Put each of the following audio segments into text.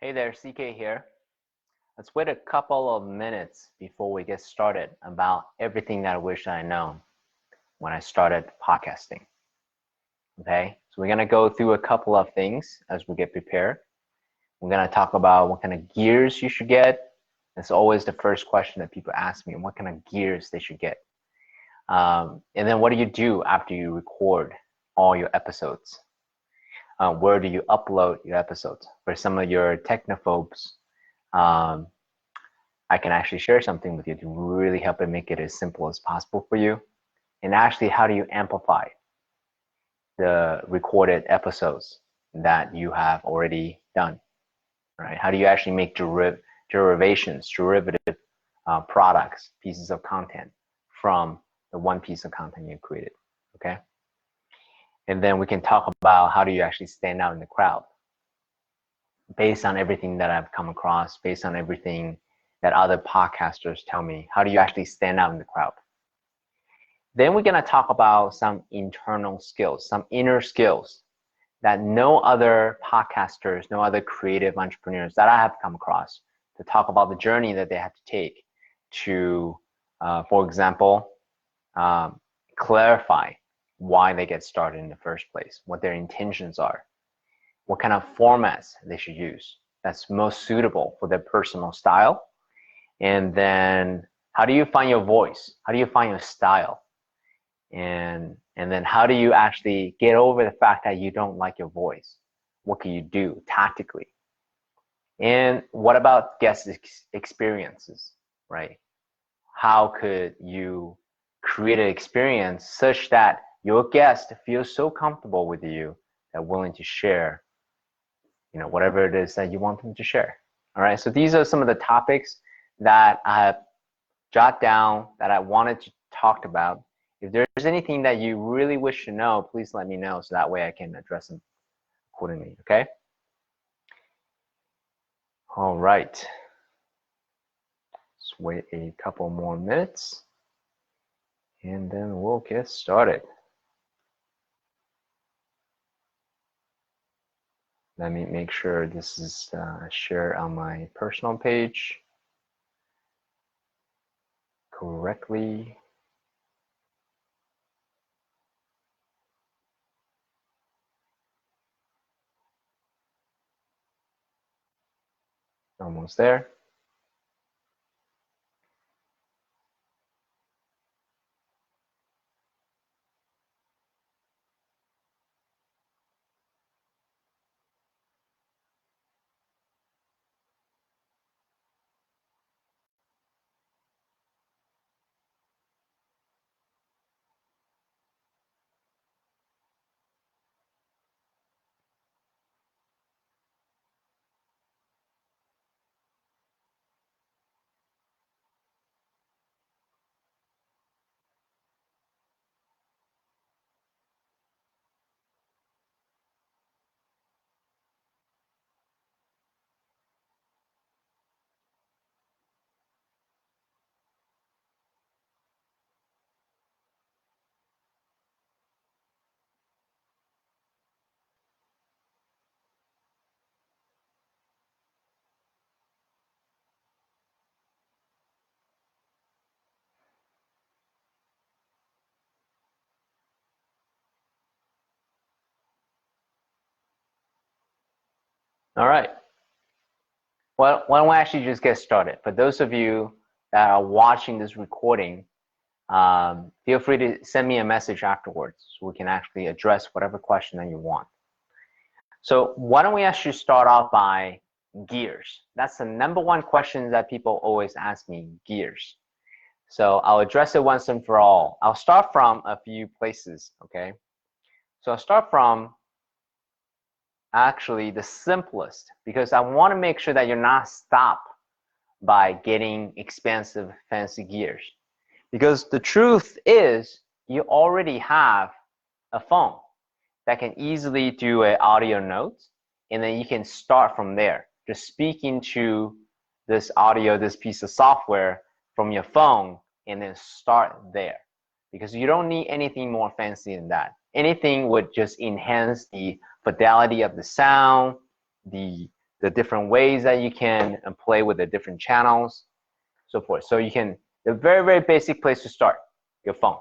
Hey there, CK here. Let's wait a couple of minutes before we get started about everything that I wish I had known when I started podcasting. Okay, so we're gonna go through a couple of things as we get prepared. We're gonna talk about what kind of gears you should get. It's always the first question that people ask me, what kind of gears they should get. And then what do you do after you record all your episodes? Where do you upload your episodes? For some of your technophobes, I can actually share something with you to really help it make it as simple as possible for you. And actually, how do you amplify the recorded episodes that you have already done, right? How do you actually make derivative products, pieces of content from the one piece of content you created, okay? And then we can talk about how do you actually stand out in the crowd based on everything that I've come across, based on everything that other podcasters tell me. How do you actually stand out in the crowd? Then we're going to talk about some internal skills, some inner skills that no other podcasters, no other creative entrepreneurs that I have come across to talk about the journey that they have to take to, for example, clarify why they get started in the first place, what their intentions are, what kind of formats they should use that's most suitable for their personal style. And then how do you find your voice? How do you find your style? And then how do you actually get over the fact that you don't like your voice? What can you do tactically? And what about guest experiences, right? How could you create an experience such that your guest feels so comfortable with you that willing to share, whatever it is that you want them to share? All right, so these are some of the topics that I have jotted down that I wanted to talk about. If there's anything that you really wish to know, please let me know so that way I can address them accordingly, okay? All right. Let's wait a couple more minutes and then we'll get started. Let me make sure this is shared on my personal page correctly. Almost there. All right. Well, why don't we actually just get started? For those of you that are watching this recording, feel free to send me a message afterwards so we can actually address whatever question that you want. So why don't we actually start off by gears? That's the number one question that people always ask me, gears. So I'll address it once and for all. I'll start from a few places, okay? So I'll start from actually the simplest, because I want to make sure that you're not stopped by getting expensive, fancy gears. Because the truth is, you already have a phone that can easily do an audio note, and then you can start from there. Just speak into this audio, this piece of software from your phone, and then start there. Because you don't need anything more fancy than that. Anything would just enhance the fidelity of the sound, the the different ways that you can play with the different channels, so forth. So you can, the very, very basic place to start, your phone,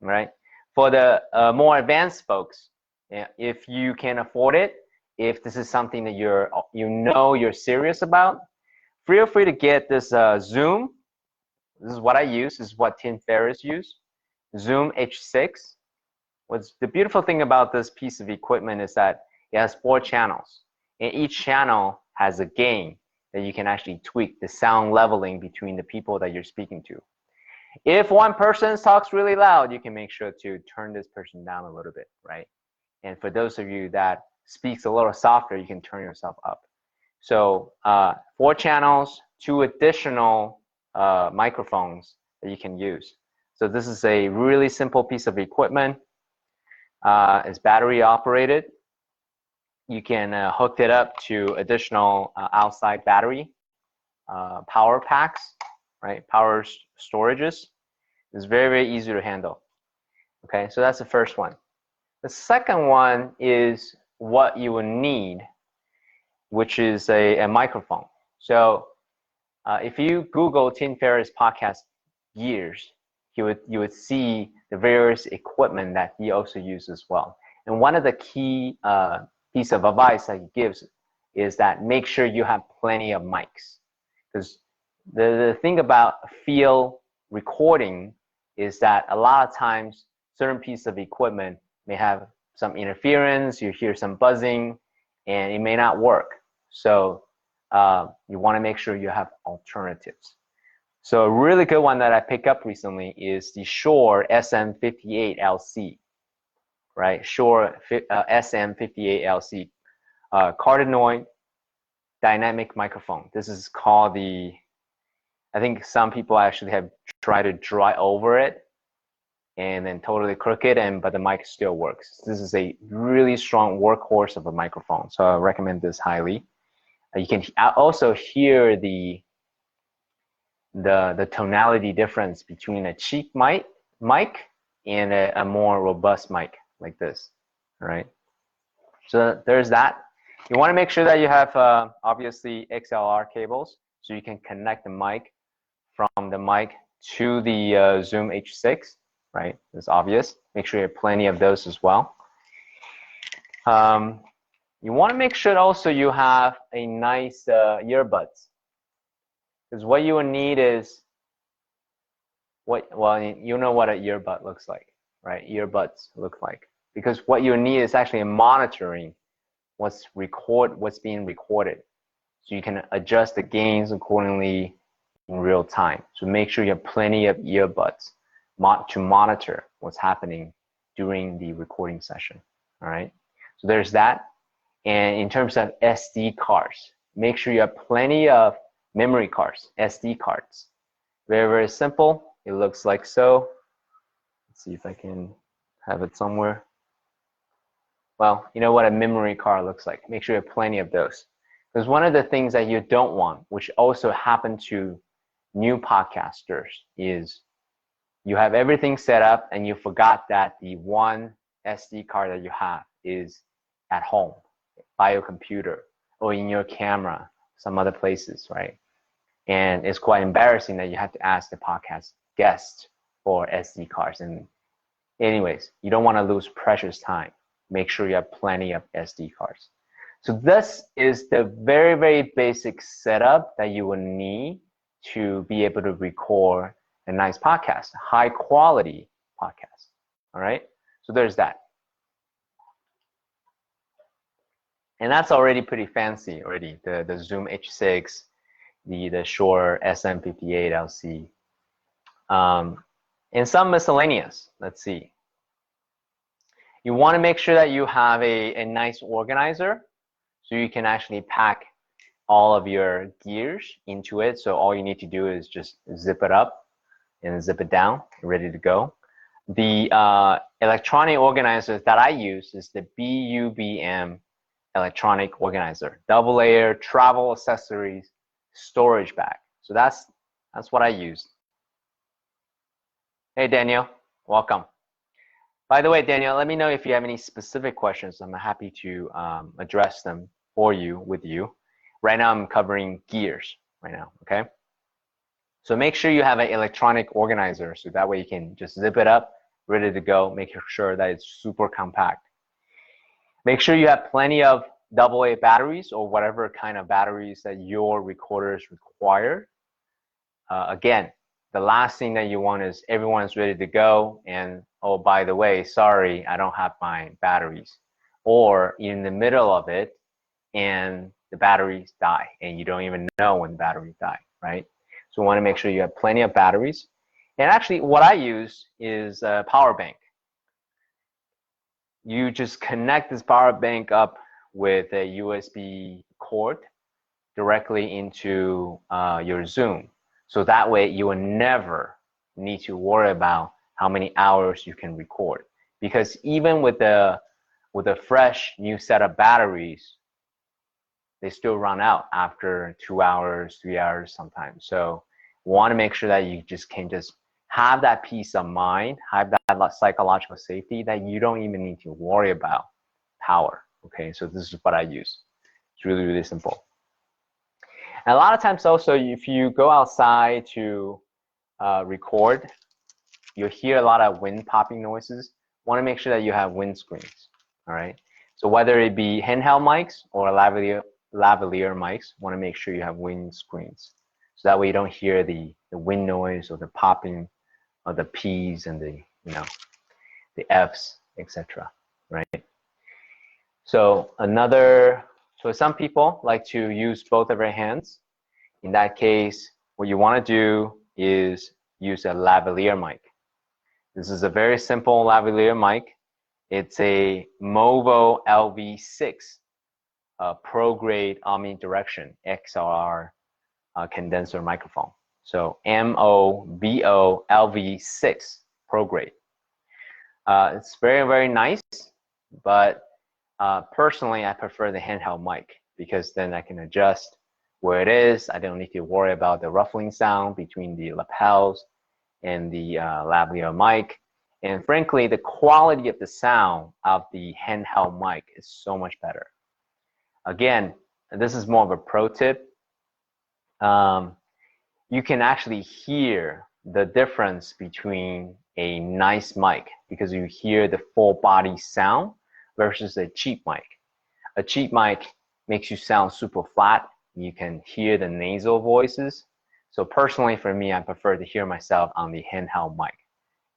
right? For the more advanced folks, if you can afford it, if this is something that you're serious about, feel free to get this Zoom. This is what I use. This is what Tim Ferriss used. Zoom H6. What's the beautiful thing about this piece of equipment is that it has 4 channels, and each channel has a gain that you can actually tweak the sound leveling between the people that you're speaking to. If one person talks really loud, you can make sure to turn this person down a little bit, right? And for those of you that speaks a little softer, you can turn yourself up. So 4 channels, 2 additional microphones that you can use. So this is a really simple piece of equipment. It's battery operated. You can hook it up to additional outside battery power packs, right? Power storages. It's very, very easy to handle. Okay, so that's the first one. The second one is what you will need, which is a microphone. So if you Google Tim Ferriss podcast gears, you would see the various equipment that he also uses as well. And one of the key piece of advice that he gives is that make sure you have plenty of mics. Because the thing about field recording is that a lot of times certain pieces of equipment may have some interference, you hear some buzzing, and it may not work. So you want to make sure you have alternatives. So a really good one that I picked up recently is the Shure SM58LC, right? Shure SM58LC, cardioid dynamic microphone. This is called the, I think some people actually have tried to draw over it and then totally crooked, but the mic still works. This is a really strong workhorse of a microphone, so I recommend this highly. You can also hear the tonality difference between a cheap mic and a more robust mic like this, all right? So there's that. You want to make sure that you have obviously XLR cables so you can connect the mic from the mic to the Zoom H6, right? It's obvious. Make sure you have plenty of those as well. You want to make sure also you have a nice earbuds. Because what you will need is, well, you know what an earbud looks like, right? Earbuds look like. Because what you need is actually monitoring what's being recorded. So you can adjust the gains accordingly in real time. So make sure you have plenty of earbuds to monitor what's happening during the recording session, all right? So there's that. And in terms of SD cards, make sure you have plenty of memory cards, SD cards. Very, very simple. It looks like so. Let's see if I can have it somewhere. Well, you know what a memory card looks like. Make sure you have plenty of those. Because one of the things that you don't want, which also happen to new podcasters, is you have everything set up and you forgot that the one SD card that you have is at home, by your computer, or in your camera, some other places, right? And it's quite embarrassing that you have to ask the podcast guest for SD cards. And anyways, you don't want to lose precious time. Make sure you have plenty of SD cards. So this is the very, very basic setup that you will need to be able to record a nice podcast, high quality podcast, all right? So there's that. And that's already pretty fancy already, the Zoom H6, the Shure SM58LC. And some miscellaneous, let's see. You want to make sure that you have a nice organizer so you can actually pack all of your gears into it. So all you need to do is just zip it up and zip it down, ready to go. The electronic organizer that I use is the BUBM electronic organizer, double layer travel accessories storage bag. So that's what I use. Hey Daniel, welcome. By the way, Daniel, let me know if you have any specific questions. I'm happy to address them for you, with you. Right now I'm covering gears right now, okay? So make sure you have an electronic organizer so that way you can just zip it up, ready to go, make sure that it's super compact. Make sure you have plenty of AA batteries or whatever kind of batteries that your recorders require. Again, the last thing that you want is everyone's ready to go and, oh, by the way, sorry, I don't have my batteries. Or in the middle of it and the batteries die and you don't even know when the batteries die, right? So we want to make sure you have plenty of batteries. And actually what I use is a power bank. You just connect this power bank up with a USB cord directly into your Zoom. So that way you will never need to worry about how many hours you can record. Because even with a fresh new set of batteries, they still run out after 2 hours, 3 hours sometimes. So we want to make sure that you just can just have that peace of mind, have that psychological safety that you don't even need to worry about power. Okay, so this is what I use. It's really, really simple. And a lot of times also, if you go outside to record, you'll hear a lot of wind popping noises. Want to make sure that you have wind screens, all right? So whether it be handheld mics or lavalier mics, want to make sure you have wind screens. So that way you don't hear the wind noise or the popping of the P's and the, the F's, etc. right? So some people like to use both of their hands. In that case, what you want to do is use a lavalier mic. This is a very simple lavalier mic. It's a Movo LV6 pro grade omnidirection XLR condenser microphone. So MOVO LV6 pro grade. It's very, very nice, but personally I prefer the handheld mic because then I can adjust where it is. I don't need to worry about the ruffling sound between the lapels and the lavalier mic. And frankly, the quality of the sound of the handheld mic is so much better. Again, this is more of a pro tip. You can actually hear the difference between a nice mic because you hear the full body sound versus a cheap mic. A cheap mic makes you sound super flat. You can hear the nasal voices. So personally for me, I prefer to hear myself on the handheld mic.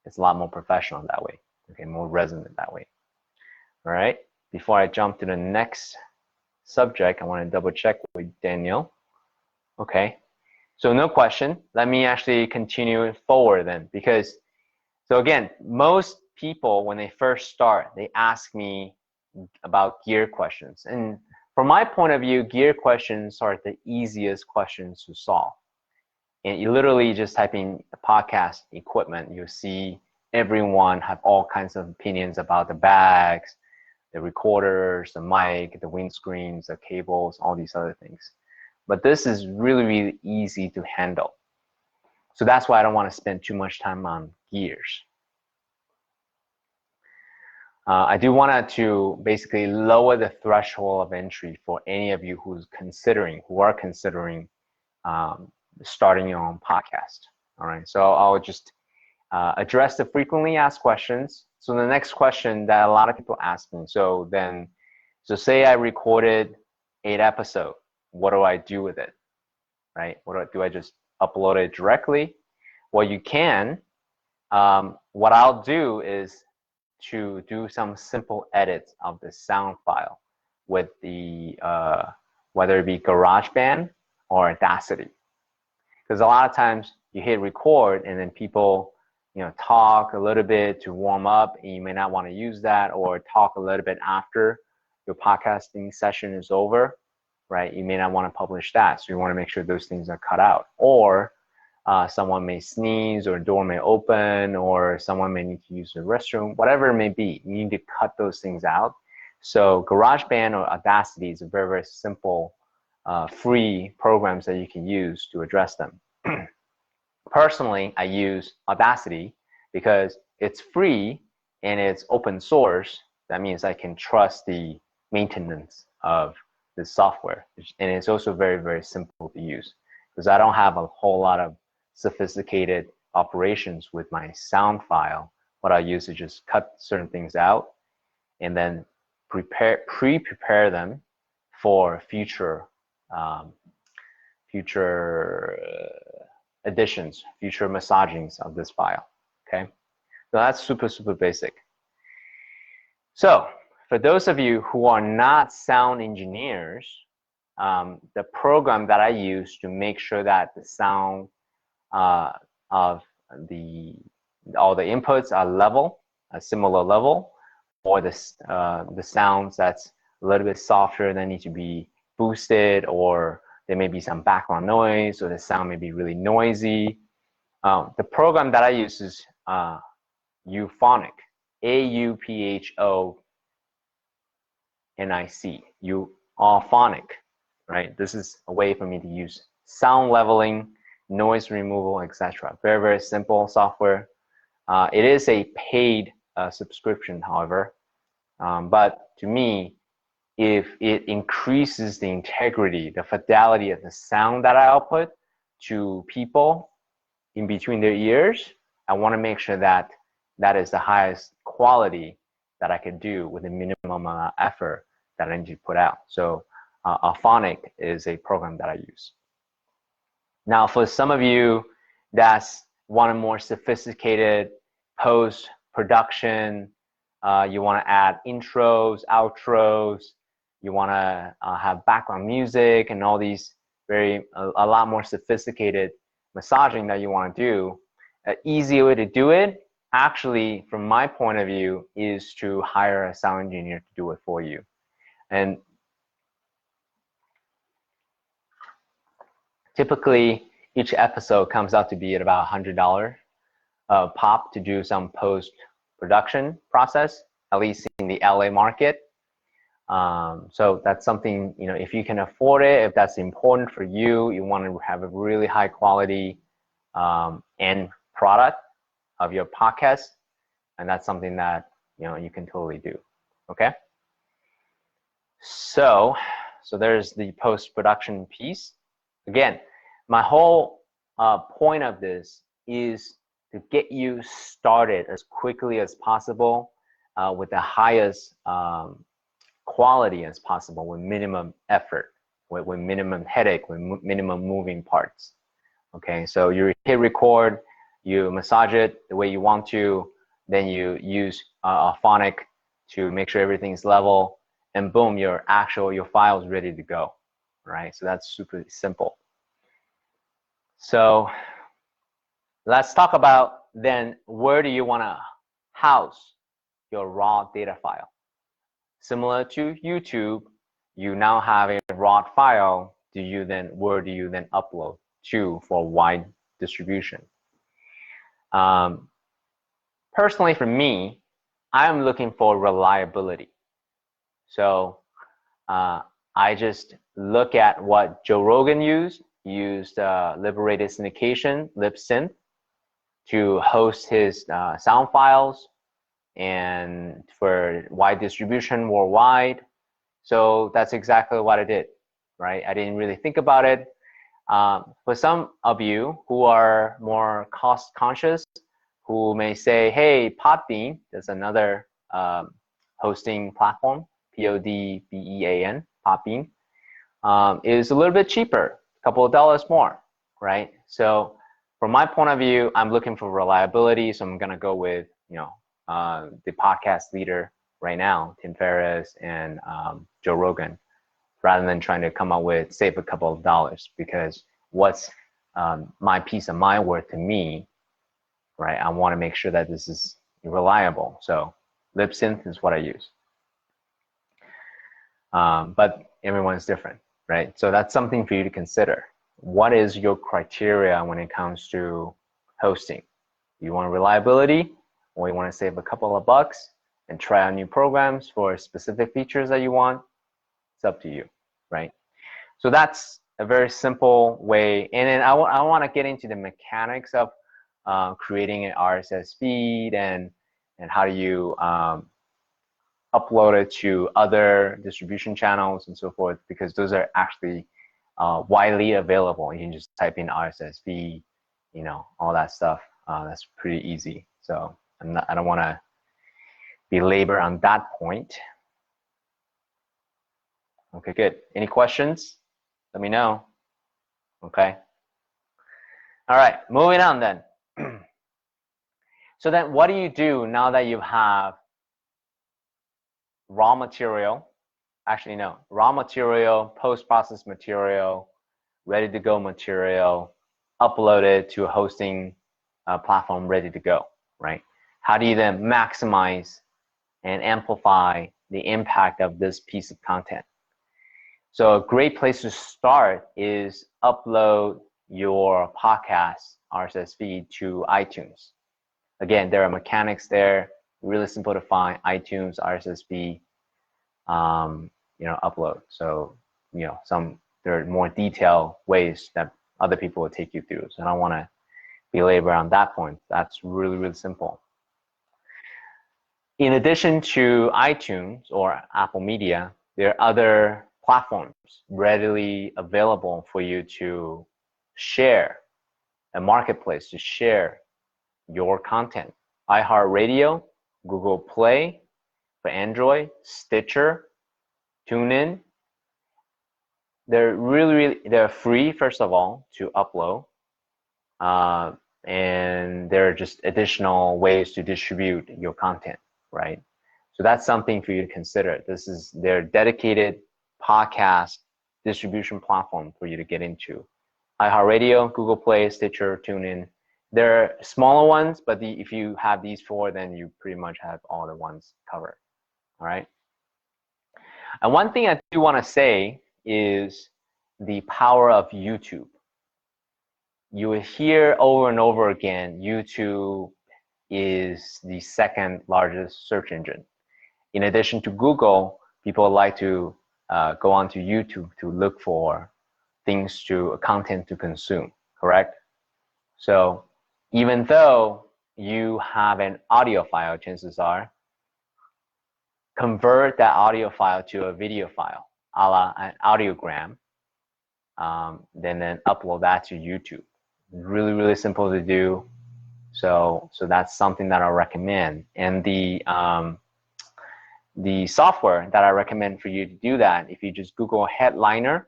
It's a lot more professional that way, okay, more resonant that way. All right, before I jump to the next subject, I want to double check with Daniel. Okay, so no question. Let me actually continue forward then, because, so again, most people, when they first start, they ask me about gear questions. And from my point of view, gear questions are the easiest questions to solve. And you literally just type in podcast equipment, you'll see everyone have all kinds of opinions about the bags, the recorders, the mic, the windscreens, the cables, all these other things. But this is really, really easy to handle. So that's why I don't want to spend too much time on gears. I do want to basically lower the threshold of entry for any of you who are considering starting your own podcast. All right, so I'll just address the frequently asked questions. So the next question that a lot of people ask me, so say I recorded 8 episodes, what do I do with it, right? Do I just upload it directly? Well, you can. What I'll do is to do some simple edits of the sound file with the, whether it be GarageBand or Audacity. Because a lot of times you hit record and then people, talk a little bit to warm up and you may not want to use that, or talk a little bit after your podcasting session is over, right? You may not want to publish that. So you want to make sure those things are cut out. Or someone may sneeze, or a door may open, or someone may need to use the restroom, whatever it may be. You need to cut those things out. So GarageBand or Audacity is a very, very simple free programs that you can use to address them. Personally, I use Audacity because it's free and it's open source. That means I can trust the maintenance of this software, and it's also very, very simple to use because I don't have a whole lot of sophisticated operations with my sound file. What I use is just cut certain things out and then pre-prepare them for future additions, future massagings of this file. Okay, so that's super, super basic. So for those of you who are not sound engineers, the program that I use to make sure that the sound of all the inputs are level, a similar level, or the sounds that's a little bit softer that need to be boosted, or there may be some background noise, or the sound may be really noisy. The program that I use is Euphonic, AUPHONIC, Euphonic, right? This is a way for me to use sound leveling, noise removal, etc. Very, very simple software. It is a paid subscription, however, but to me, if it increases the integrity, the fidelity of the sound that I output to people in between their ears, I want to make sure that that is the highest quality that I could do with the minimum effort that I need to put out. So Euphonic is a program that I use. Now, for some of you that want a more sophisticated post-production, you want to add intros, outros, you want to have background music and all these a lot more sophisticated massaging that you want to do, an easy way to do it, actually, from my point of view, is to hire a sound engineer to do it for you. And typically, each episode comes out to be at about $100 pop to do some post-production process, at least in the LA market. So that's something, you know, if you can afford it, if that's important for you, you want to have a really high quality end product of your podcast, and that's something that, you know, you can totally do. Okay. So there's the post-production piece. Again, my whole point of this is to get you started as quickly as possible with the highest quality as possible, with minimum effort, with minimum headache, with minimum moving parts. Okay, so you hit record, you massage it the way you want to, then you use Euphonic to make sure everything's level, and boom, your file is ready to go, right? So that's super simple. So let's talk about then, where do you want to house your raw data file? Similar to YouTube, you now have a raw file. Where do you then upload to for wide distribution? Personally, for me, I'm looking for reliability. So I just look at what Joe Rogan used liberated syndication, Libsyn, to host his sound files and for wide distribution worldwide. So that's exactly what I did, right? I didn't really think about it. For some of you who are more cost conscious, who may say, hey, Podbean, there's another hosting platform, Podbean, Podbean, is a little bit cheaper, a couple of dollars more, right? So from my point of view, I'm looking for reliability, so I'm gonna go with, you know, the podcast leader right now, Tim Ferriss and Joe Rogan, rather than trying to save a couple of dollars, because what's my peace of mind worth to me, right? I want to make sure that this is reliable. So Libsyn is what I use. But everyone's different, right? So that's something for you to consider. What is your criteria when it comes to hosting? You want reliability, or you want to save a couple of bucks and try out new programs for specific features that you want? It's up to you, right? So that's a very simple way. And then I want to get into the mechanics of creating an RSS feed and how do you upload it to other distribution channels and so forth, because those are actually widely available. You can just type in RSS feed, you know, all that stuff. That's pretty easy. So I don't want to belabor on that point. Okay, good. Any questions? Let me know. Okay. All right, moving on then. So then what do you do now that you have raw material? Actually, no, raw material, post-processed material, ready to go material, uploaded to a hosting platform ready to go, right? How do you then maximize and amplify the impact of this piece of content? So a great place to start is upload your podcast RSS feed to iTunes. Again, there are mechanics there, really simple to find. iTunes RSS feed, you know, upload. So, you know, there are more detailed ways that other people will take you through. So I don't want to belabor on that point. That's really, really simple. In addition to iTunes or Apple Media, there are other platforms readily available for you to share, a marketplace to share your content. iHeartRadio, Google Play for Android, Stitcher, TuneIn. They're free, first of all, to upload. And there are just additional ways to distribute your content, right? So that's something for you to consider. This is their dedicated podcast distribution platform for you to get into. iHeartRadio, Google Play, Stitcher, TuneIn. There are smaller ones, but if you have these four, then you pretty much have all the ones covered, all right? And one thing I do want to say is the power of YouTube. You will hear over and over again, YouTube is the second largest search engine. In addition to Google, people like to go onto YouTube to look for things content to consume, correct? So even though you have an audio file, chances are, convert that audio file to a video file, a la an audiogram, then upload that to YouTube. Really, really simple to do. So that's something that I recommend. And the software that I recommend for you to do that, if you just Google headliner.app,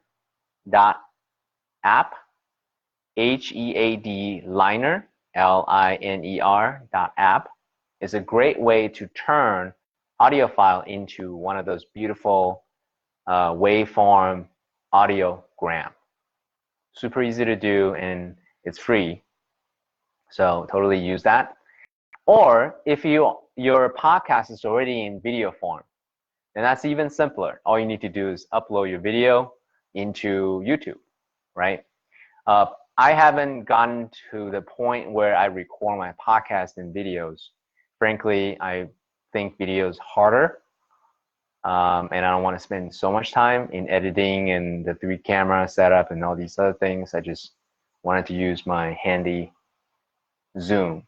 H-E-A-D liner, L-I-N-E-R.app, is a great way to turn audio file into one of those beautiful waveform audiogram. Super easy to do, and it's free. So totally use that. Or if your podcast is already in video form, then that's even simpler. All you need to do is upload your video into YouTube, right? I haven't gotten to the point where I record my podcast in videos. Frankly, I think video is harder, and I don't want to spend so much time in editing and the 3-camera setup and all these other things. I just wanted to use my handy Zoom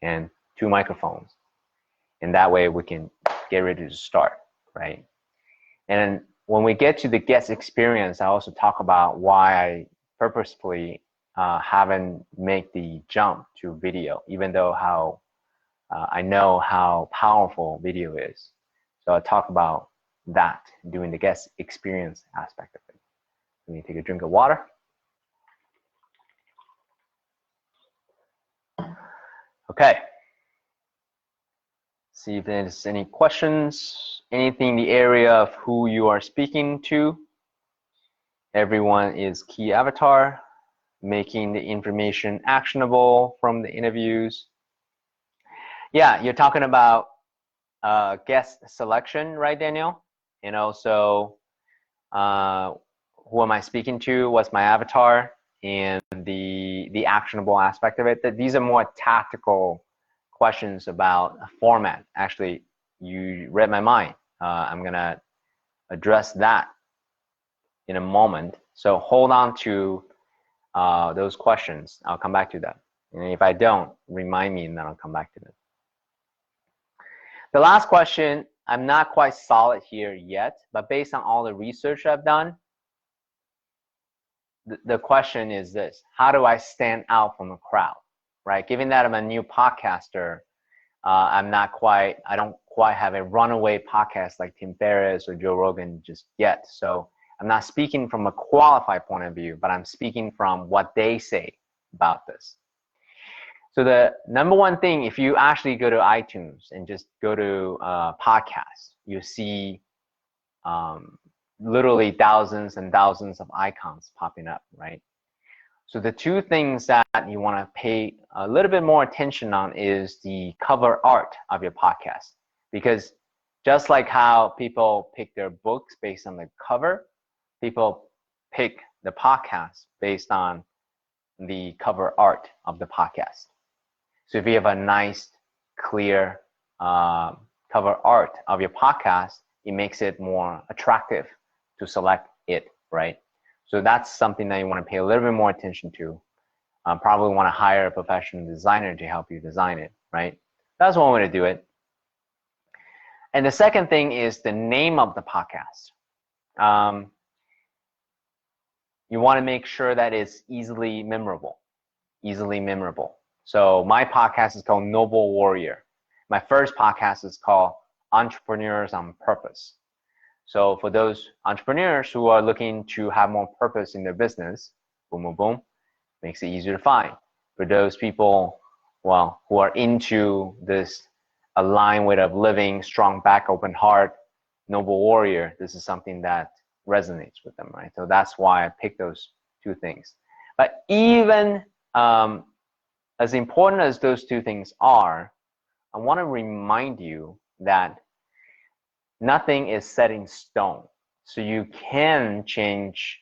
and 2 microphones, and that way we can get ready to start, right? And when we get to the guest experience, I also talk about why I purposefully haven't made the jump to video, even though I know how powerful video is. So I talk about that, doing the guest experience aspect of it. Let me take a drink of water. Okay. See if there's any questions, anything in the area of who you are speaking to. Everyone is key avatar, making the information actionable from the interviews. Yeah, you're talking about guest selection, right, Daniel? And also, who am I speaking to? What's my avatar? And the actionable aspect of it. These are more tactical questions about format. Actually, you read my mind. I'm gonna address that in a moment. So hold on to those questions. I'll come back to that. And if I don't, remind me and then I'll come back to them. The last question I'm not quite solid here yet, but based on all the research I've done, the question is this: how do I stand out from the crowd, right? Given that I'm a new podcaster, I don't quite have a runaway podcast like Tim Ferriss or Joe Rogan just yet. So I'm not speaking from a qualified point of view, but I'm speaking from what they say about this. So the number one thing, if you actually go to iTunes and just go to podcasts, you see literally thousands and thousands of icons popping up, right? So the two things that you want to pay a little bit more attention on is the cover art of your podcast. Because just like how people pick their books based on the cover, people pick the podcast based on the cover art of the podcast. So if you have a nice, clear cover art of your podcast, it makes it more attractive to select it, right? So that's something that you want to pay a little bit more attention to. Probably want to hire a professional designer to help you design it, right? That's one way to do it. And the second thing is the name of the podcast. You want to make sure that it's easily memorable. So my podcast is called Noble Warrior. My first podcast is called Entrepreneurs on Purpose. So for those entrepreneurs who are looking to have more purpose in their business, boom, boom, boom, makes it easier to find. For those people, well, who are into this aligned way of living, strong back, open heart, noble warrior, this is something that resonates with them, right? So that's why I picked those two things. But even as important as those two things are, I want to remind you that nothing is set in stone. So you can change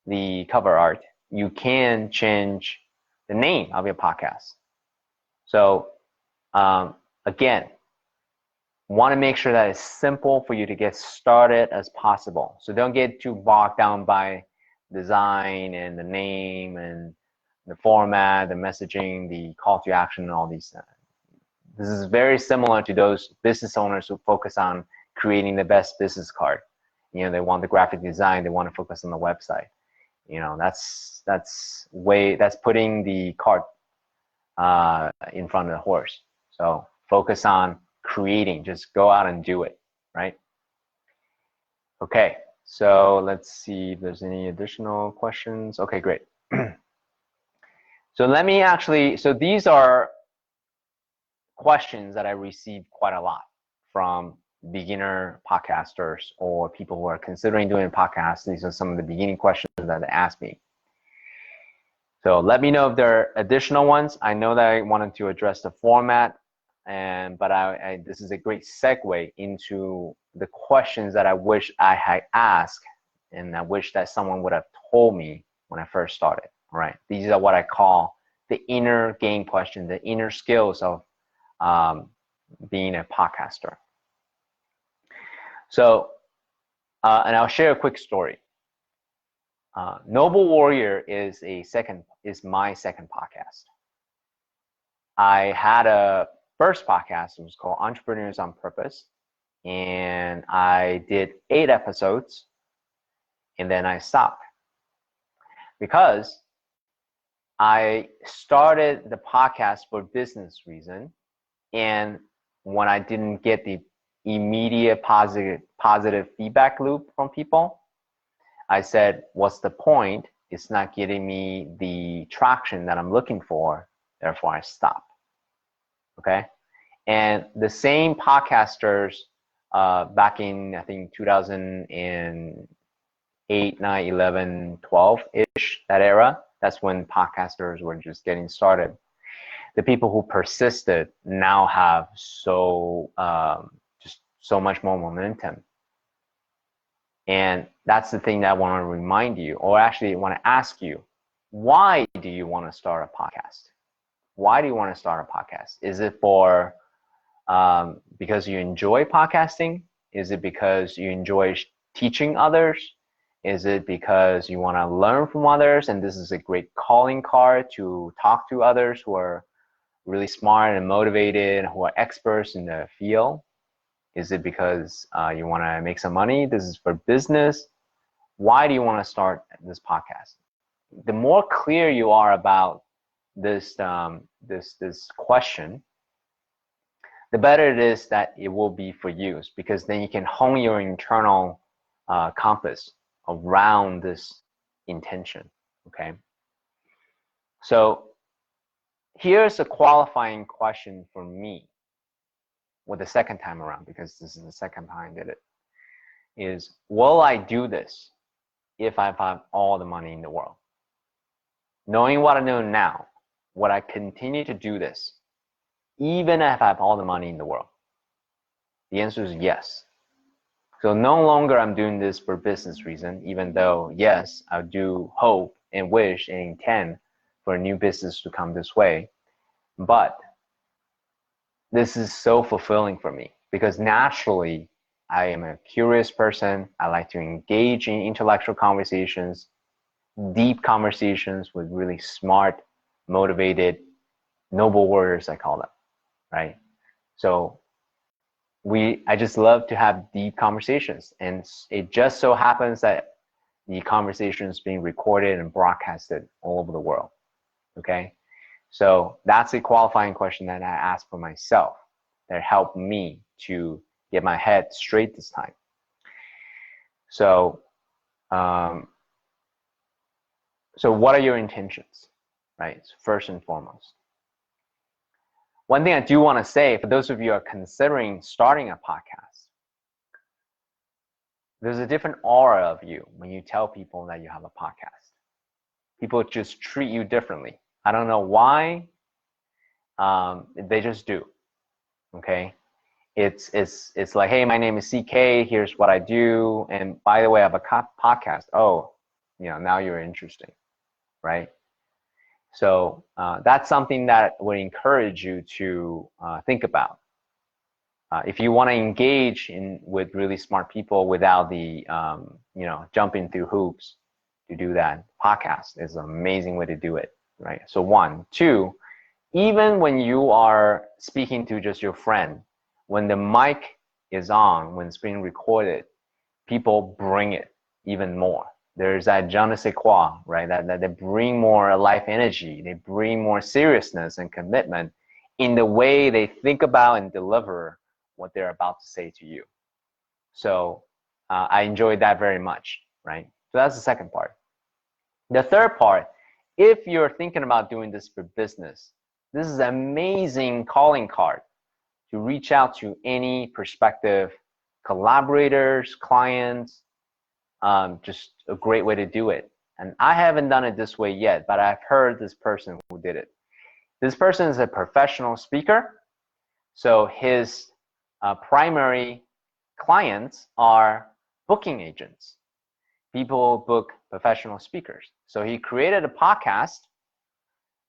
the cover art. You can change the name of your podcast. So again, want to make sure that it's simple for you to get started as possible. So don't get too bogged down by design and the name and the format, the messaging, the call to action, and all these things. This is very similar to those business owners who focus on creating the best business card. You know, they want the graphic design, they want to focus on the website. You know, that's putting the cart in front of the horse. So focus on creating, just go out and do it, right? Okay, so let's see if there's any additional questions. Okay, great. So these are questions that I received quite a lot from beginner podcasters or people who are considering doing a podcast. These are some of the beginning questions that they asked me. So let me know if there are additional ones. I know that I wanted to address the format, but this is a great segue into the questions that I wish I had asked, and I wish that someone would have told me when I first started, right? These are what I call the inner game question, the inner skills of being a podcaster. So, and I'll share a quick story. Noble Warrior is my second podcast. I had a first podcast, it was called Entrepreneurs on Purpose, and I did 8 episodes, and then I stopped because I started the podcast for business reason, and when I didn't get the immediate positive feedback loop from people, I said, what's the point? It's not getting me the traction that I'm looking for, therefore I stopped. Okay? And the same podcasters back in, I think, 2008, 9, 11, 12-ish, that era, that's when podcasters were just getting started. The people who persisted now have just so much more momentum. And that's the thing that I want to remind you, or actually want to ask you, why do you want to start a podcast? Why do you want to start a podcast? Is it for because you enjoy podcasting? Is it because you enjoy teaching others? Is it because you want to learn from others and this is a great calling card to talk to others who are really smart and motivated, who are experts in the field? Is it because you want to make some money? This is for business. Why do you want to start this podcast? The more clear you are about this question, the better it is that it will be for you, because then you can hone your internal compass around this intention. Okay. So here's a qualifying question for me with the second time around, because this is the second time I did it, is will I do this if I have all the money in the world? Knowing what I know now, would I continue to do this even if I have all the money in the world? The answer is yes. So no longer I'm doing this for business reason, even though, yes, I do hope and wish and intend for a new business to come this way. But this is so fulfilling for me, because naturally I am a curious person. I like to engage in intellectual conversations, deep conversations with really smart, motivated, noble warriors, I call them, right? So I just love to have deep conversations, and it just so happens that the conversation is being recorded and broadcasted all over the world. Okay, so that's a qualifying question that I asked for myself that helped me to get my head straight this time. So, so what are your intentions, right? First and foremost. One thing I do want to say, for those of you who are considering starting a podcast, there's a different aura of you when you tell people that you have a podcast. People just treat you differently. I don't know why. They just do. Okay, it's like, hey, my name is CK. Here's what I do, and by the way, I have a podcast. Oh, now you're interesting, right? So that's something that would encourage you to think about. If you want to engage with really smart people without the jumping through hoops to do that, podcast is an amazing way to do it, right? So 1, 2, even when you are speaking to just your friend, when the mic is on, when it's being recorded, people bring it even more. There's that je ne sais quoi, right? That they bring more life energy, they bring more seriousness and commitment in the way they think about and deliver what they're about to say to you. So I enjoyed that very much, right? So that's the second part. The third part, if you're thinking about doing this for business, this is an amazing calling card to reach out to any prospective collaborators, clients. Just a great way to do it. And I haven't done it this way yet, but I've heard this person who did it. This person is a professional speaker. So his primary clients are booking agents. People book professional speakers. So he created a podcast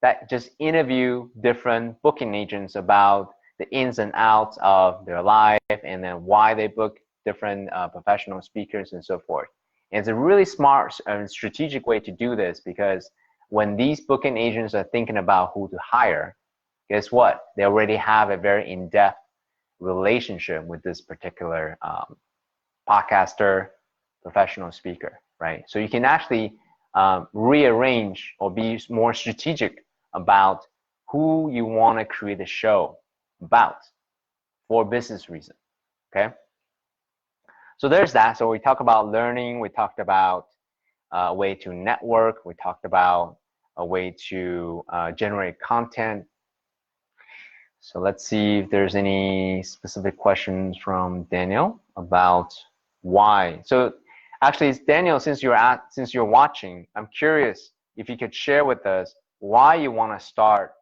that just interview different booking agents about the ins and outs of their life, and then why they book different professional speakers and so forth. And it's a really smart and strategic way to do this, because when these booking agents are thinking about who to hire, guess what? They already have a very in-depth relationship with this particular podcaster, professional speaker, right? So you can actually rearrange or be more strategic about who you want to create a show about for business reason, okay? So there's that. So we talked about learning, we talked about a way to network, we talked about a way to generate content. So let's see if there's any specific questions from Daniel about why. So actually, Daniel, since you're watching, I'm curious if you could share with us why you want to start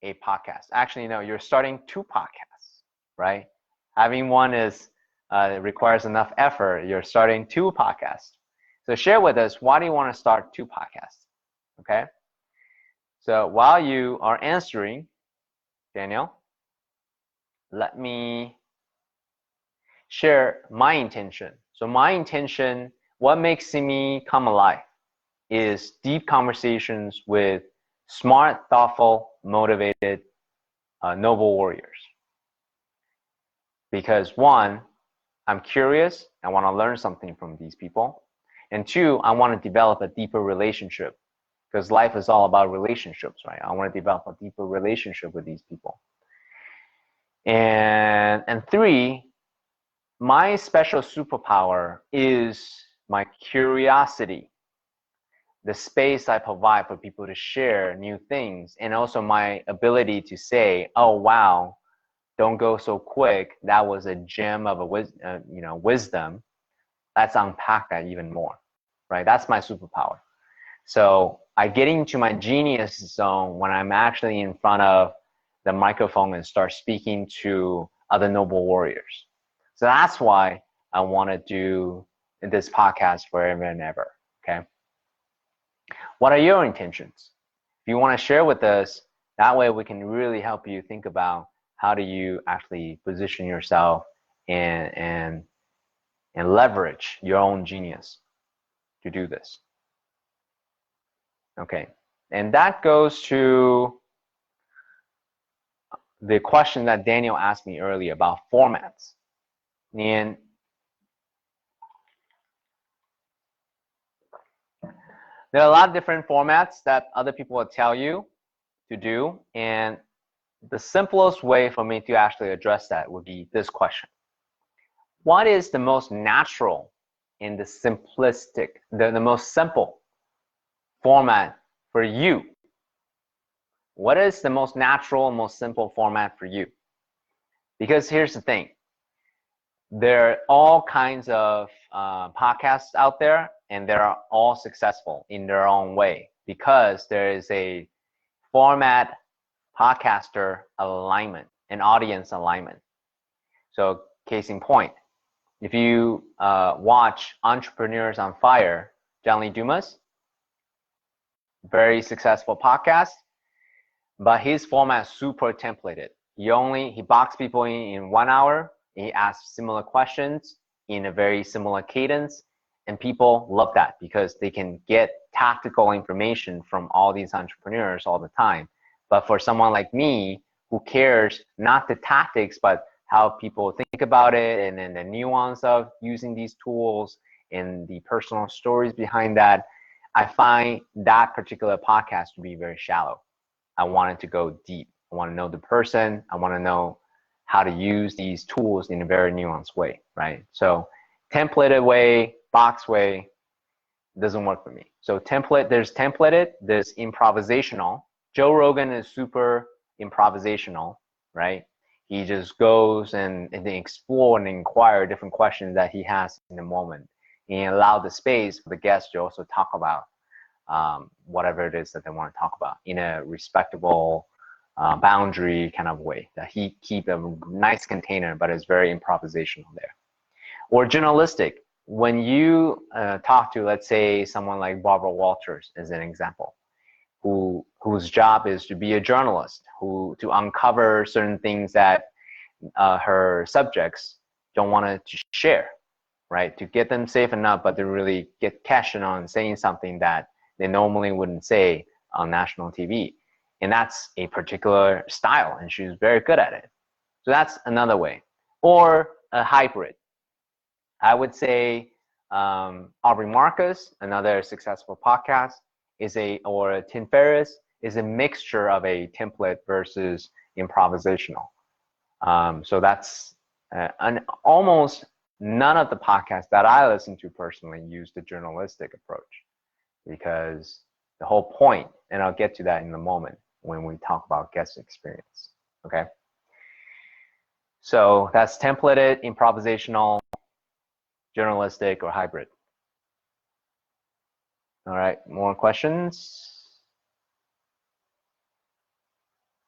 a podcast. Actually, no, you're starting 2 podcasts, right? Having one is requires enough effort. You're starting 2 podcasts. So share with us, why do you want to start 2 podcasts? Okay. So while you are answering, Daniel, let me share my intention. So my intention, what makes me come alive, is deep conversations with smart, thoughtful, motivated, noble warriors. because one, I'm curious, I want to learn something from these people, and two, I want to develop a deeper relationship, because life is all about relationships, right? I want to develop a deeper relationship with these people. And three, my special superpower is my curiosity, the space I provide for people to share new things, and also my ability to say, oh, wow, don't go so quick. That was a gem of wisdom. Let's unpack that even more, right? That's my superpower. So I get into my genius zone when I'm actually in front of the microphone and start speaking to other noble warriors. So that's why I want to do this podcast forever and ever, okay? What are your intentions? If you want to share with us, that way we can really help you think about how do you actually position yourself and leverage your own genius to do this. Okay, and that goes to the question that Daniel asked me earlier about formats. And there are a lot of different formats that other people will tell you to do, and the simplest way for me to actually address that would be this question. What is the most natural and the simplistic, the most simple format for you? What is the most natural and most simple format for you? Because here's the thing. There are all kinds of podcasts out there, and they're all successful in their own way because there is a format podcaster alignment, an audience alignment. So case in point, if you watch Entrepreneurs on Fire, John Lee Dumas, very successful podcast, but his format is super templated. He boxes people in 1 hour. He asks similar questions in a very similar cadence, and people love that because they can get tactical information from all these entrepreneurs all the time. But for someone like me who cares not the tactics, but how people think about it, and then the nuance of using these tools and the personal stories behind that, I find that particular podcast to be very shallow. I want it to go deep. I want to know the person. I want to know how to use these tools in a very nuanced way, right? So templated way, box way, doesn't work for me. So there's templated, there's improvisational. Joe Rogan is super improvisational, right? He just goes and explore and inquire different questions that he has in the moment, and allow the space for the guests to also talk about whatever it is that they want to talk about in a respectable boundary kind of way, that he keep a nice container, but it's very improvisational there. Or journalistic, when you talk to, let's say, someone like Barbara Walters as an example, whose job is to be a journalist, to uncover certain things that her subjects don't want to share, right? To get them safe enough, but to really get cashing on saying something that they normally wouldn't say on national TV. And that's a particular style, and she's very good at it. So that's another way. Or a hybrid. I would say Aubrey Marcus, another successful podcast, or Tim Ferriss, is a mixture of a template versus improvisational. So that's almost none of the podcasts that I listen to personally use the journalistic approach, because the whole point, and I'll get to that in a moment when we talk about guest experience, okay? So that's templated, improvisational, journalistic, or hybrid. All right, more questions?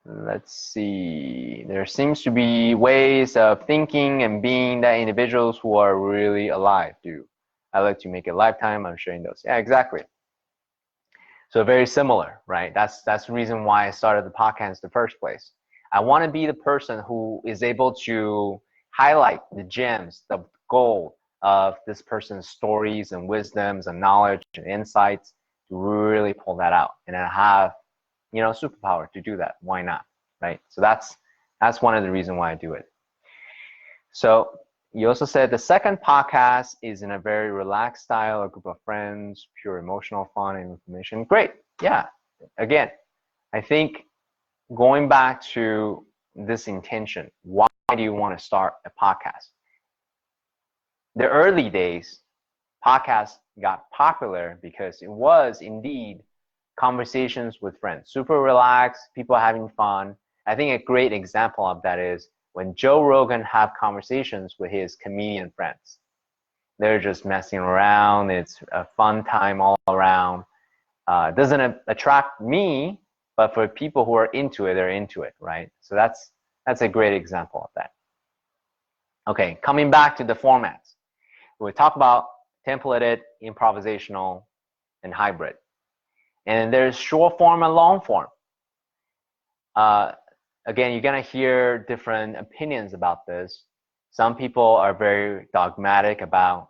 Let's see. There seems to be ways of thinking and being that individuals who are really alive do. I like to make a lifetime. I'm sharing those. Yeah, exactly. So very similar, right? That's the reason why I started the podcast in the first place. I want to be the person who is able to highlight the gems, the gold of this person's stories and wisdoms and knowledge and insights, to really pull that out, and then have, superpower to do that. Why not, right? So that's one of the reasons why I do it. So you also said the second podcast is in a very relaxed style, a group of friends, pure emotional fun and information. Great. Yeah. Again, I think going back to this intention, why do you want to start a podcast? The early days, podcasts got popular because it was indeed conversations with friends, super relaxed, people having fun. I think a great example of that is when Joe Rogan have conversations with his comedian friends. They're just messing around. It's a fun time all around. It doesn't attract me, but for people who are into it, they're into it, right? So that's a great example of that. Okay, coming back to the formats. We talk about templated, improvisational, and hybrid. And there's short form and long form. Again, you're gonna hear different opinions about this. Some people are very dogmatic about,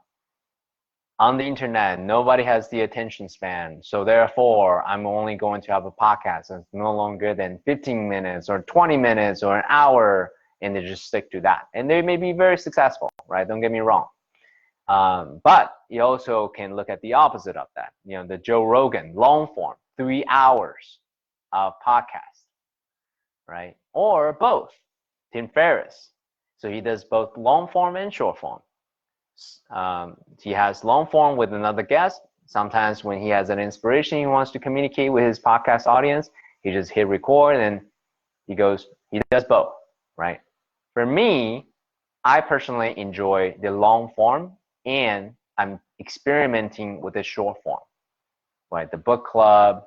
on the internet, nobody has the attention span. So therefore, I'm only going to have a podcast that's no longer than 15 minutes or 20 minutes or an hour, and they just stick to that. And they may be very successful, right? Don't get me wrong. But you also can look at the opposite of that. You know, the Joe Rogan long form, 3 hours of podcast, right? Or both. Tim Ferriss. So he does both long form and short form. He has long form with another guest. Sometimes when he has an inspiration he wants to communicate with his podcast audience, he just hit record and he does both, right? For me, I personally enjoy the long form, and I'm experimenting with the short form, right? The book club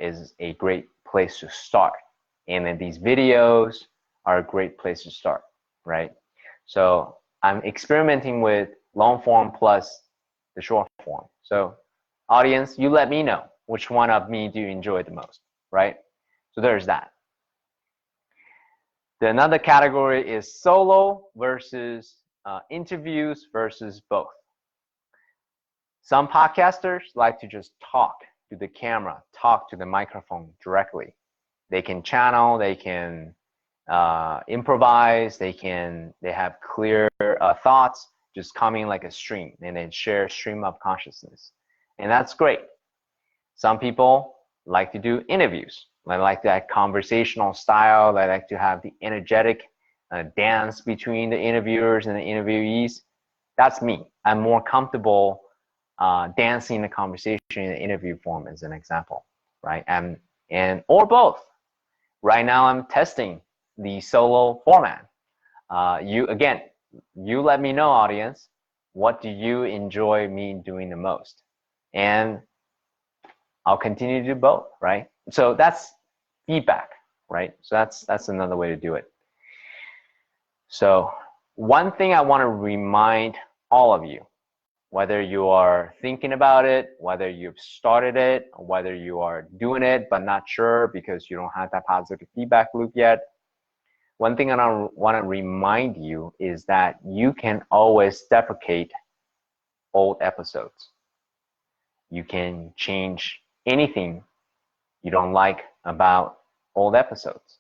is a great place to start. And then these videos are a great place to start, right? So I'm experimenting with long form plus the short form. So audience, you let me know which one of me do you enjoy the most, right? So there's that. Another category is solo versus interviews versus both. Some podcasters like to just talk to the camera, talk to the microphone directly. They can channel, they can improvise, they have clear thoughts just coming like a stream, and then share stream of consciousness. And that's great. Some people like to do interviews. They like that conversational style. They like to have the energetic dance between the interviewers and the interviewees. That's me. I'm more comfortable dancing the conversation in the interview form, as an example, right? And or both. Right now, I'm testing the solo format. You let me know, audience, what do you enjoy me doing the most? And I'll continue to do both, right? So that's feedback, right? So that's another way to do it. So one thing I want to remind all of you, whether you are thinking about it, whether you've started it, or whether you are doing it but not sure because you don't have that positive feedback loop yet, one thing I want to remind you is that you can always deprecate old episodes. You can change anything you don't like about old episodes,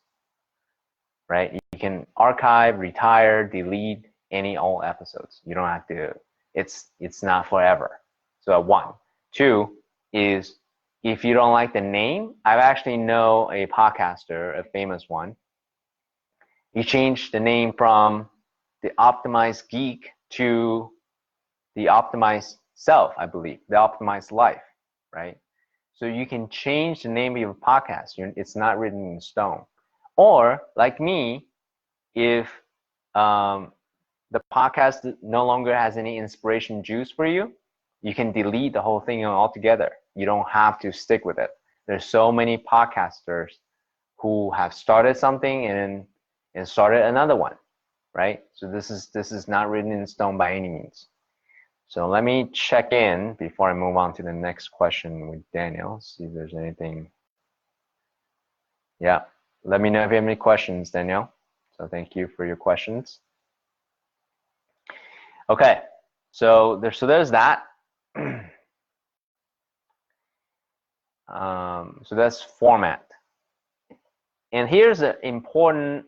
right? You can archive, retire, delete any old episodes. You don't have to, it's not forever. So one. Two is, if you don't like the name, I actually know a podcaster, a famous one. He changed the name from the Optimized Geek to the Optimized Self, I believe, the Optimized Life, right? So you can change the name of your podcast. It's not written in stone. Or like me, if the podcast no longer has any inspiration juice for you, you can delete the whole thing altogether. You don't have to stick with it. There's so many podcasters who have started something and started another one, right? So this is not written in stone by any means. So let me check in before I move on to the next question with Daniel, see if there's anything. Yeah, let me know if you have any questions, Daniel. So thank you for your questions. Okay, so there's that. So that's format. And here's an important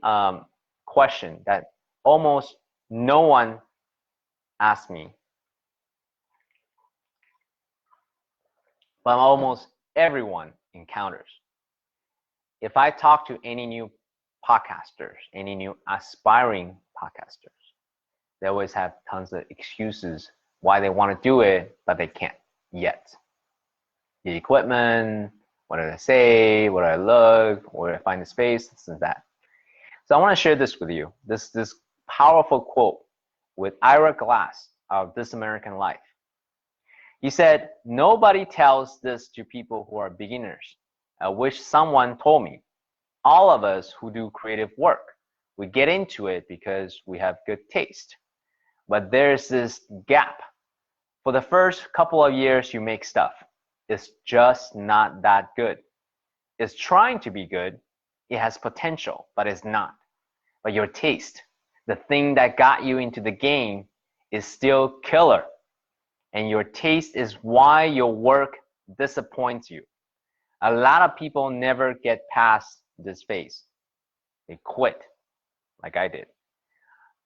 question that almost no one asked me, but almost everyone encounters. If I talk to any new podcasters, any new aspiring podcasters, they always have tons of excuses why they want to do it, but they can't yet. The equipment, what do I say, what do I look, where do I find the space, this and that. So I want to share this with you, this powerful quote with Ira Glass of This American Life. He said, "Nobody tells this to people who are beginners. I wish someone told me. All of us who do creative work, we get into it because we have good taste. But there's this gap. For the first couple of years you make stuff, it's just not that good. It's trying to be good. It has potential, but it's not. But your taste, the thing that got you into the game, is still killer. And your taste is why your work disappoints you. A lot of people never get past this phase. They quit, like I did.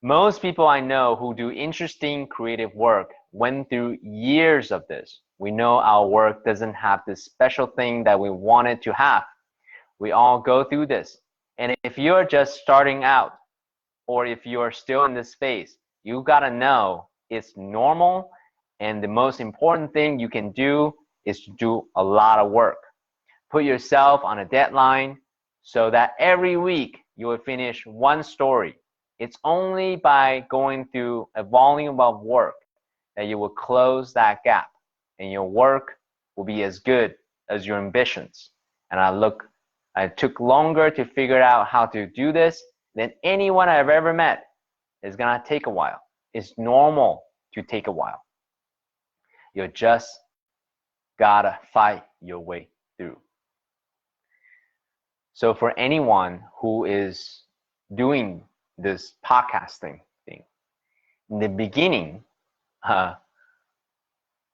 Most people I know who do interesting creative work went through years of this. We know our work doesn't have this special thing that we want it to have. We all go through this. And if you're just starting out, or if you're still in this phase, you gotta know it's normal, and the most important thing you can do is to do a lot of work. Put yourself on a deadline so that every week you will finish one story. It's only by going through a volume of work that you will close that gap, and your work will be as good as your ambitions. And I took longer to figure out how to do this than anyone I've ever met. It's gonna take a while. It's normal to take a while. You just gotta fight your way through. So for anyone who is doing this podcasting thing, in the beginning,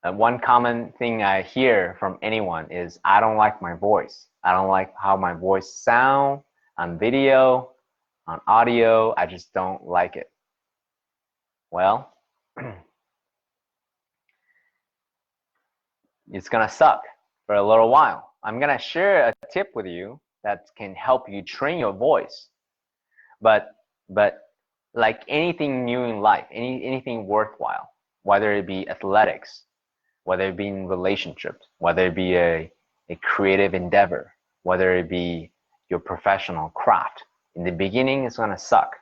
one common thing I hear from anyone is, I don't like my voice. I don't like how my voice sounds on video, on audio. I just don't like it. Well, it's gonna suck for a little while. I'm gonna share a tip with you that can help you train your voice. But like anything new in life, anything worthwhile, whether it be athletics, whether it be in relationships, whether it be a creative endeavor, whether it be your professional craft, in the beginning it's gonna suck.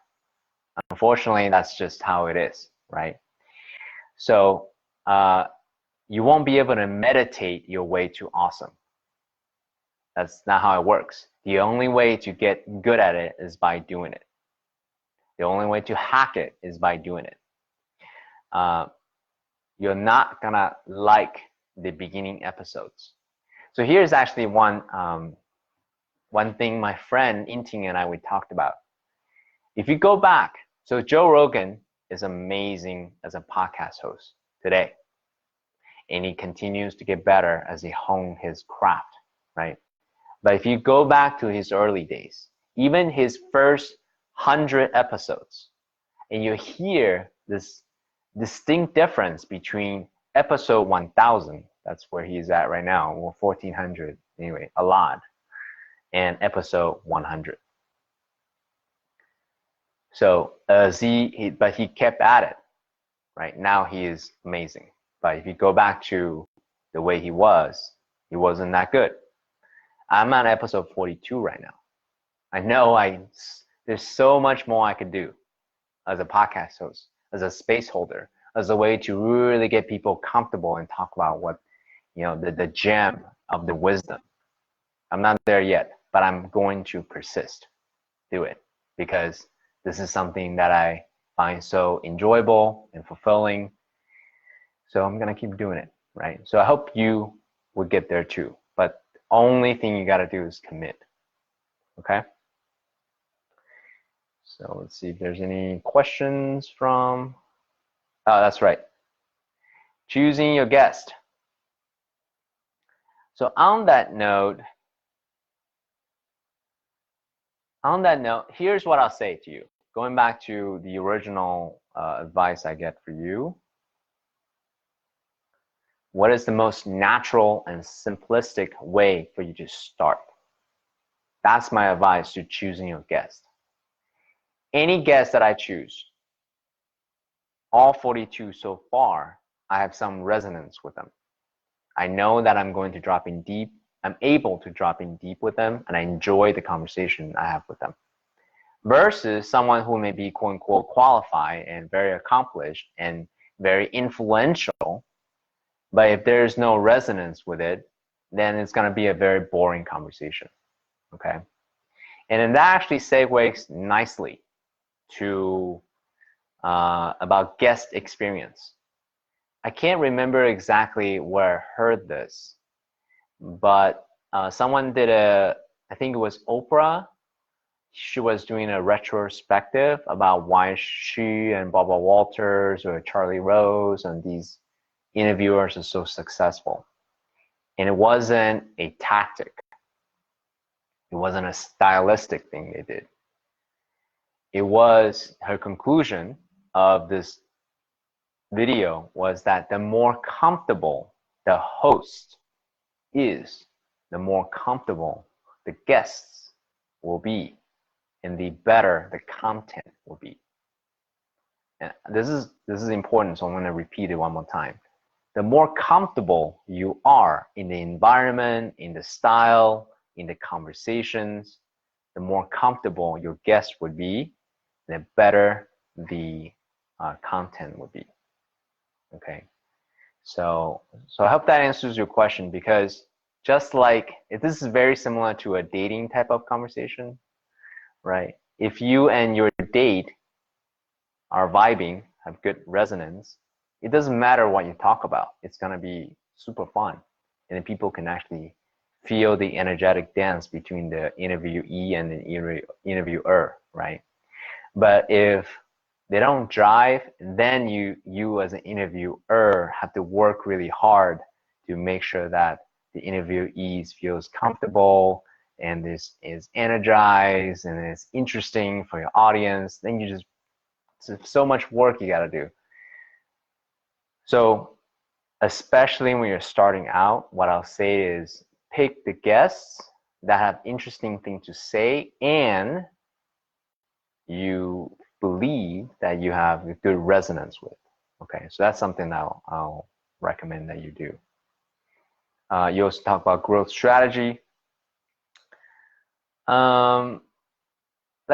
Unfortunately, that's just how it is, right? So you won't be able to meditate your way to awesome. That's not how it works. The only way to get good at it is by doing it. The only way to hack it is by doing it. You're not gonna like the beginning episodes. So here's actually one thing my friend Inting and we talked about. If you go back, so Joe Rogan is amazing as a podcast host today. And he continues to get better as he hones his craft, right? But if you go back to his early days, even his first 100 episodes, and you hear this distinct difference between episode 1000, that's where he's at right now, or 1400, anyway, a lot, and episode 100. So but he kept at it, right? Now he is amazing. But if you go back to the way he wasn't that good. I'm on episode 42 right now. I know there's so much more I could do as a podcast host, as a space holder, as a way to really get people comfortable and talk about what, the gem of the wisdom. I'm not there yet, but I'm going to persist, do it, because this is something that I find so enjoyable and fulfilling. So I'm gonna keep doing it, right? So I hope you would get there too. But the only thing you gotta do is commit, okay? So let's see if there's any questions from, oh, that's right. Choosing your guest. So on that note, here's what I'll say to you. Going back to the original advice I get for you. What is the most natural and simplistic way for you to start? That's my advice to choosing your guest. Any guest that I choose, all 42 so far, I have some resonance with them. I know that I'm going to drop in deep. I'm able to drop in deep with them, and I enjoy the conversation I have with them. Versus someone who may be quote unquote qualified and very accomplished and very influential, but if there's no resonance with it, then it's going to be a very boring conversation. Okay. And then that actually segues nicely to about guest experience. I can't remember exactly where I heard this, but someone did I think it was Oprah. She was doing a retrospective about why she and Barbara Walters or Charlie Rose and these interviewers are so successful. And it wasn't a tactic. It wasn't a stylistic thing they did. It was her conclusion of this video was that the more comfortable the host is, the more comfortable the guests will be, and the better the content will be. And this is important, so I'm going to repeat it one more time. The more comfortable you are in the environment, in the style, in the conversations, the more comfortable your guest would be, the better the content would be. Okay, so I hope that answers your question, because just like this is very similar to a dating type of conversation, right? If you and your date are vibing, have good resonance, it doesn't matter what you talk about. It's going to be super fun. And then people can actually feel the energetic dance between the interviewee and the interviewer, right? But if they don't drive, then you as an interviewer have to work really hard to make sure that the interviewee feels comfortable and this is energized and it's interesting for your audience. Then it's so much work you got to do. So especially when you're starting out, what I'll say is pick the guests that have interesting things to say and you believe that you have a good resonance with. Okay, so that's something that I'll recommend that you do. You also talk about growth strategy. Let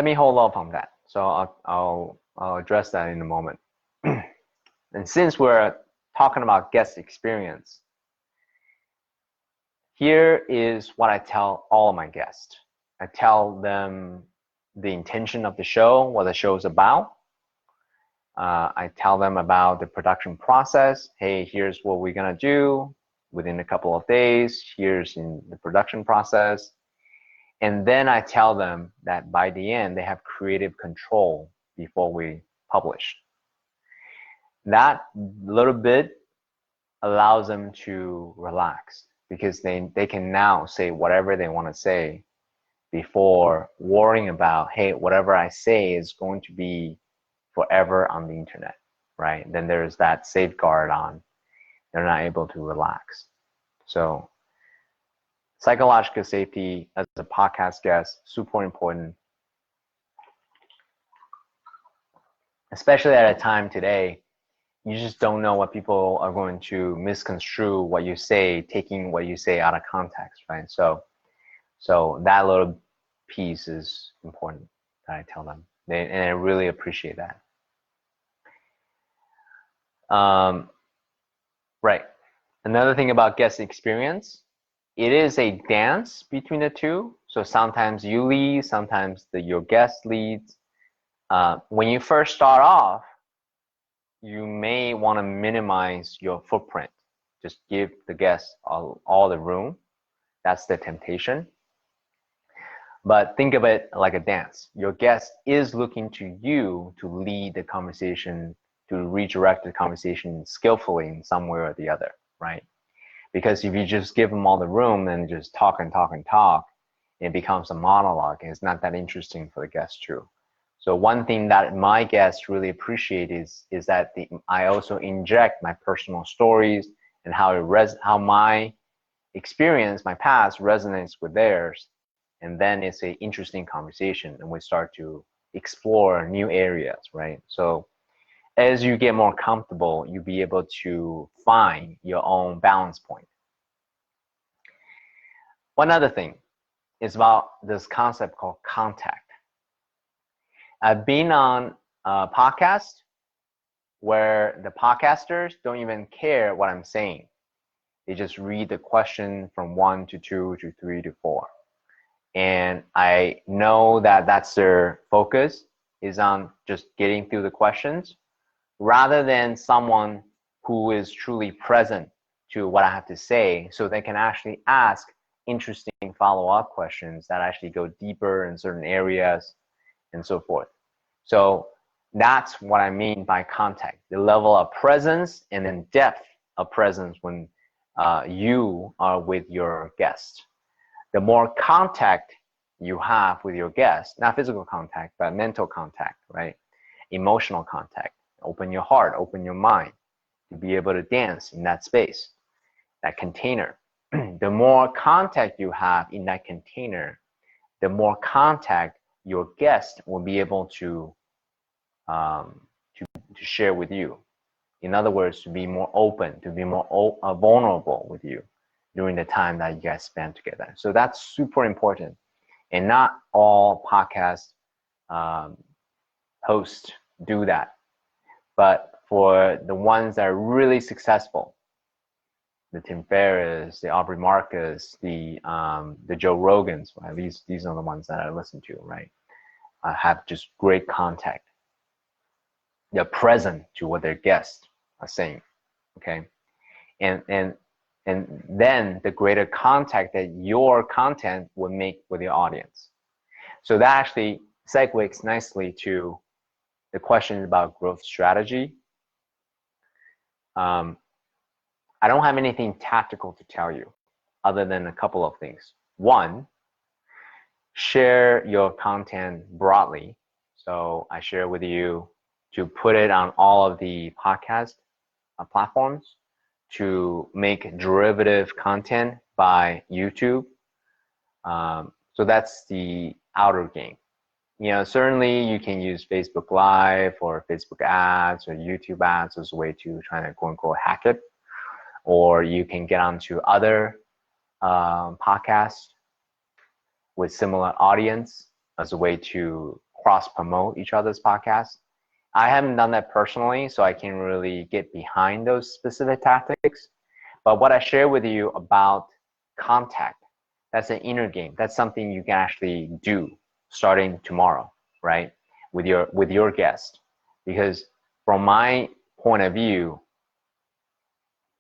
me hold off on that. So I'll address that in a moment. And since we're talking about guest experience, here is what I tell all of my guests. I tell them the intention of the show, what the show is about. I tell them about the production process. Hey, here's what we're gonna do within a couple of days. Here's in the production process. And then I tell them that by the end, they have creative control before we publish. That little bit allows them to relax because they can now say whatever they want to say before worrying about, hey, whatever I say is going to be forever on the internet, right? Then there's that safeguard on. They're not able to relax. So psychological safety as a podcast guest, super important, especially at a time today. You just don't know what people are going to misconstrue what you say, taking what you say out of context, right? So that little piece is important that I tell them, and I really appreciate that. Right. Another thing about guest experience, it is a dance between the two. So sometimes you lead, sometimes your guest leads. When you first start off, you may want to minimize your footprint. Just give the guests all the room. That's the temptation. But think of it like a dance. Your guest is looking to you to lead the conversation, to redirect the conversation skillfully in some way or the other, right? Because if you just give them all the room and just talk and talk and talk, it becomes a monologue and it's not that interesting for the guest too. So one thing that my guests really appreciate is that I also inject my personal stories and how my experience, my past resonates with theirs, and then it's an interesting conversation, and we start to explore new areas, right? So as you get more comfortable, you'll be able to find your own balance point. One other thing is about this concept called contact. I've been on a podcast where the podcasters don't even care what I'm saying. They just read the question from 1 to 2 to 3 to 4. And I know that that's their focus, is on just getting through the questions rather than someone who is truly present to what I have to say, so they can actually ask interesting follow-up questions that actually go deeper in certain areas and so forth. So that's what I mean by contact, the level of presence and then depth of presence when you are with your guest. The more contact you have with your guest, not physical contact, but mental contact, right? Emotional contact. Open your heart, open your mind to be able to dance in that space, that container. The more contact you have in that container, the more contact your guest will be able to share with you. In other words, to be more open, to be more vulnerable with you during the time that you guys spend together. So that's super important. And not all podcast hosts do that. But for the ones that are really successful, the Tim Ferriss, the Aubrey Marcus, the Joe Rogans, right? These are the ones that I listen to, right? Have just great contact. They're present to what their guests are saying, okay? And then the greater contact that your content will make with your audience. So that actually segues nicely to the question about growth strategy. I don't have anything tactical to tell you other than a couple of things. One, share your content broadly. So I share with you to put it on all of the podcast platforms, to make derivative content by YouTube. So that's the outer game. You know, certainly you can use Facebook Live or Facebook ads or YouTube ads as a way to try to quote unquote hack it. Or you can get onto other podcasts with similar audience as a way to cross promote each other's podcasts. I haven't done that personally, so I can't really get behind those specific tactics. But what I share with you about contact, that's an inner game. That's something you can actually do starting tomorrow, right? With your guest. Because from my point of view,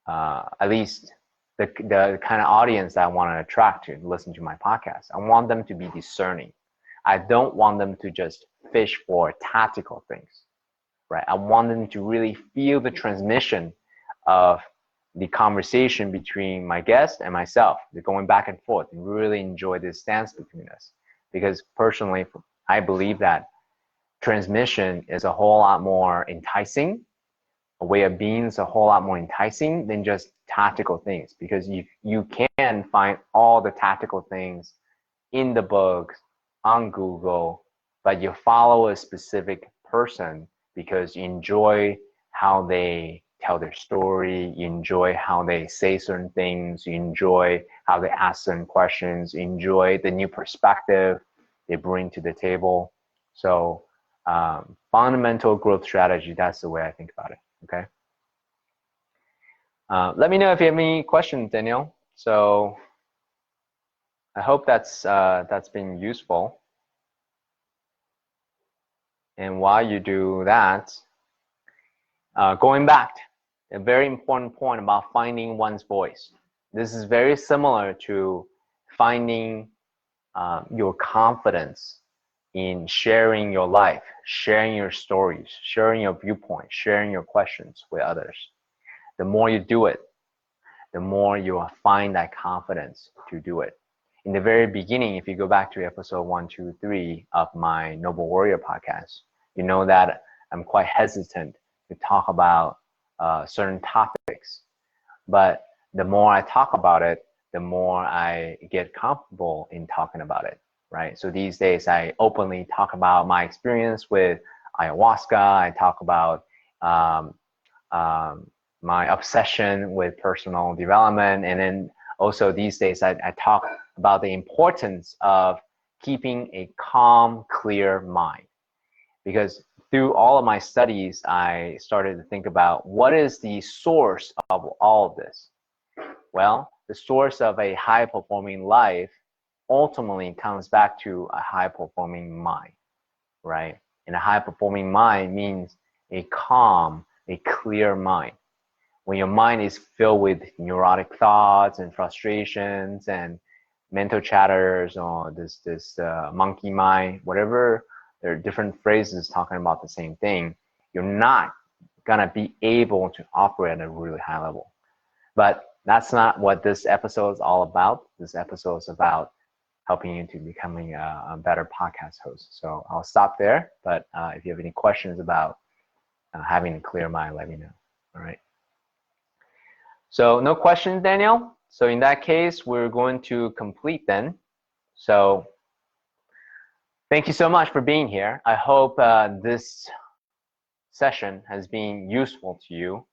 at least the kind of audience that I want to attract to listen to my podcast, I want them to be discerning. I don't want them to just fish for tactical things, right? I want them to really feel the transmission of the conversation between my guest and myself. They're going back and forth and really enjoy this dance between us. Because personally, I believe that transmission is a whole lot more enticing. A way of being is a whole lot more enticing than just tactical things, because you can find all the tactical things in the books, on Google, but you follow a specific person because you enjoy how they tell their story, you enjoy how they say certain things, you enjoy how they ask certain questions, you enjoy the new perspective they bring to the table. So fundamental growth strategy, that's the way I think about it, okay? Let me know if you have any questions, Daniel. So I hope that's been useful. And while you do that, going back, a very important point about finding one's voice. This is very similar to finding your confidence in sharing your life, sharing your stories, sharing your viewpoint, sharing your questions with others. The more you do it, the more you will find that confidence to do it. in the very beginning, if you go back to episode 1, 2, 3 of my Noble Warrior podcast, you know that I'm quite hesitant to talk about certain topics. But the more I talk about it, the more I get comfortable in talking about it, right? So these days, I openly talk about my experience with ayahuasca. I talk about my obsession with personal development. And then also these days, I talk about the importance of keeping a calm, clear mind. Because through all of my studies, I started to think about what is the source of all of this? Well, the source of a high-performing life ultimately comes back to a high-performing mind, right? And a high-performing mind means a calm, a clear mind. When your mind is filled with neurotic thoughts and frustrations and mental chatters or this monkey mind, whatever, there are different phrases talking about the same thing, you're not gonna be able to operate at a really high level. But that's not what this episode is all about. This episode is about helping you to becoming a better podcast host. So I'll stop there, but if you have any questions about having a clear mind, let me know. All right. So no questions, Daniel? So in that case, we're going to complete then. So thank you so much for being here. I hope this session has been useful to you.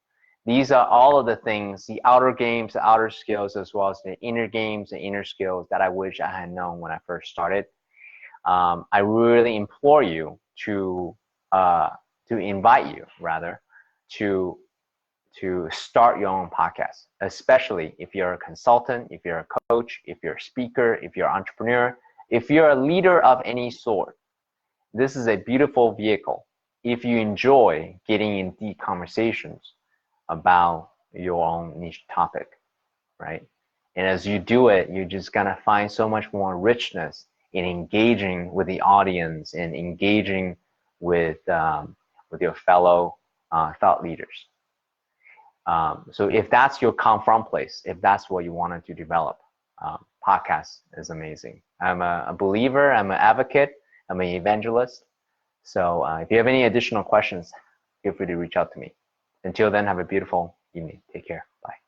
These are all of the things, the outer games, the outer skills, as well as the inner games and inner skills that I wish I had known when I first started. I really implore you to invite you, rather, to start your own podcast, especially if you're a consultant, if you're a coach, if you're a speaker, if you're an entrepreneur, if you're a leader of any sort. This is a beautiful vehicle if you enjoy getting in deep conversations about your own niche topic, right? And as you do it, you're just gonna find so much more richness in engaging with the audience and engaging with your fellow thought leaders. So if that's your come from place, if that's what you wanted to develop, podcast is amazing. I'm a believer, I'm an advocate, I'm an evangelist. So if you have any additional questions, feel free to reach out to me. Until then, have a beautiful evening. Take care. Bye.